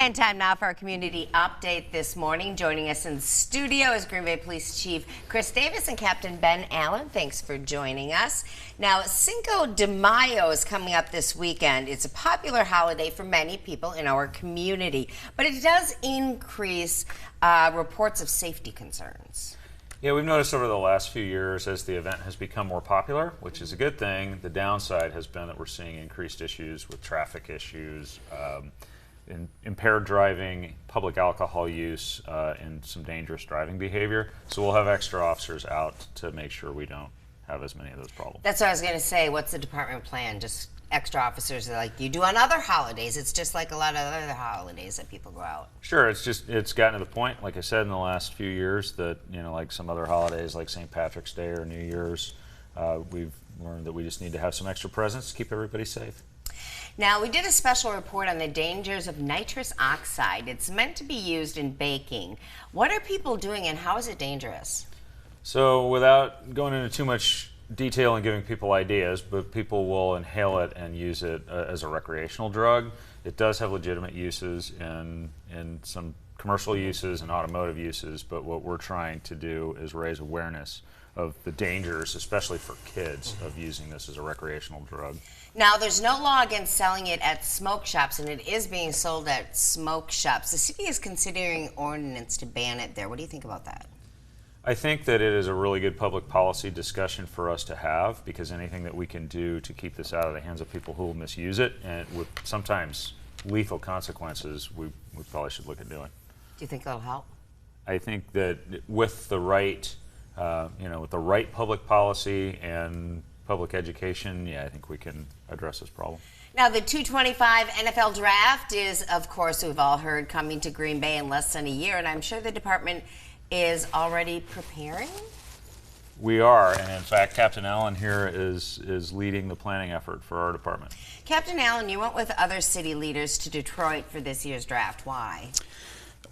And time now for our community update this morning. Joining us in the studio is Green Bay Police Chief Chris Davis and Captain Ben Allen. Thanks for joining us. Now, Cinco de Mayo is coming up this weekend. It's a popular holiday for many people in our community, but it does increase reports of safety concerns. Yeah, we've noticed over the last few years as the event has become more popular, which is a good thing. The downside has been that we're seeing increased issues with traffic issues, impaired driving, public alcohol use, and some dangerous driving behavior. So we'll have extra officers out to make sure we don't have as many of those problems. That's what I was going to say. What's the department plan? Just extra officers like you do on other holidays. It's just like a lot of other holidays that people go out. Sure, it's gotten to the point, like I said, in the last few years that, like some other holidays like St. Patrick's Day or New Year's, we've learned that we just need to have some extra presence to keep everybody safe. Now, we did a special report on the dangers of nitrous oxide. It's meant to be used in baking. What are people doing and how is it dangerous? So without going into too much detail and giving people ideas, but people will inhale it and use it as a recreational drug. It does have legitimate uses in some commercial uses and automotive uses, but what we're trying to do is raise awareness of the dangers, especially for kids, of using this as a recreational drug. Now, there's no law against selling it at smoke shops, and it is being sold at smoke shops. The city is considering ordinance to ban it there. What do you think about that? I think that it is a really good public policy discussion for us to have, because anything that we can do to keep this out of the hands of people who will misuse it, and with sometimes lethal consequences, we probably should look at doing. Do you think that'll help? I think that with the right, with the right public policy and public education, yeah, I think we can address this problem. Now, the 225 NFL draft is, of course, we've all heard, coming to Green Bay in less than a year, and I'm sure the department is already preparing? We are, and in fact, Captain Allen here is leading the planning effort for our department. Captain Allen, you went with other city leaders to Detroit for this year's draft. Why?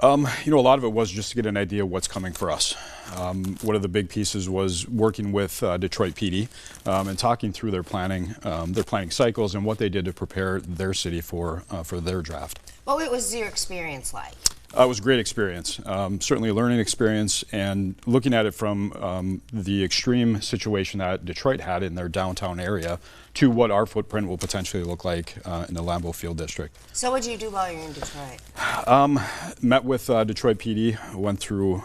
A lot of it was just to get an idea of what's coming for us. One of the big pieces was working with Detroit PD and talking through their planning cycles and what they did to prepare their city for their draft. What was your experience like? It was a great experience, certainly a learning experience, and looking at it from the extreme situation that Detroit had in their downtown area to what our footprint will potentially look like in the Lambeau Field District. So what did you do while you were in Detroit? Met with Detroit PD, went through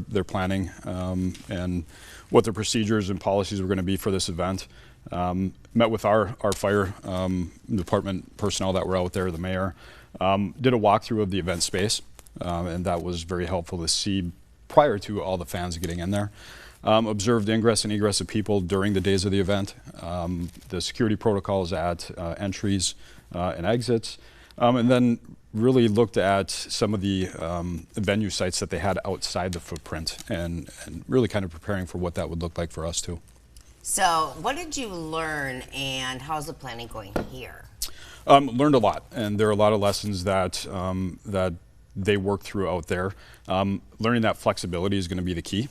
their planning and what the procedures and policies were going to be for this event. Met with our fire department personnel that were out there, the mayor. Did a walkthrough of the event space, and that was very helpful to see prior to all the fans getting in there. Observed ingress and egress of people during the days of the event, the security protocols at entries and exits, and then really looked at some of the venue sites that they had outside the footprint and really kind of preparing for what that would look like for us too. So what did you learn and how's the planning going here? Learned a lot, and there are a lot of lessons that they work through out there. Learning that flexibility is going to be the key.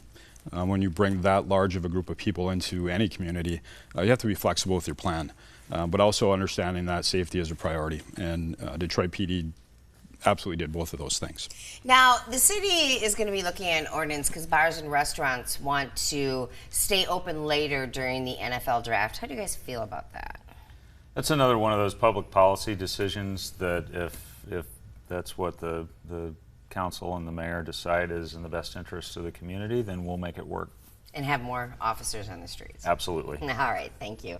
When you bring that large of a group of people into any community, you have to be flexible with your plan, but also understanding that safety is a priority, and Detroit PD absolutely did both of those things. Now, the city is going to be looking at an ordinance because bars and restaurants want to stay open later during the NFL draft. How do you guys feel about that? That's another one of those public policy decisions that if that's what the council and the mayor decide is in the best interest of the community, then we'll make it work. And have more officers on the streets. Absolutely. All right, thank you.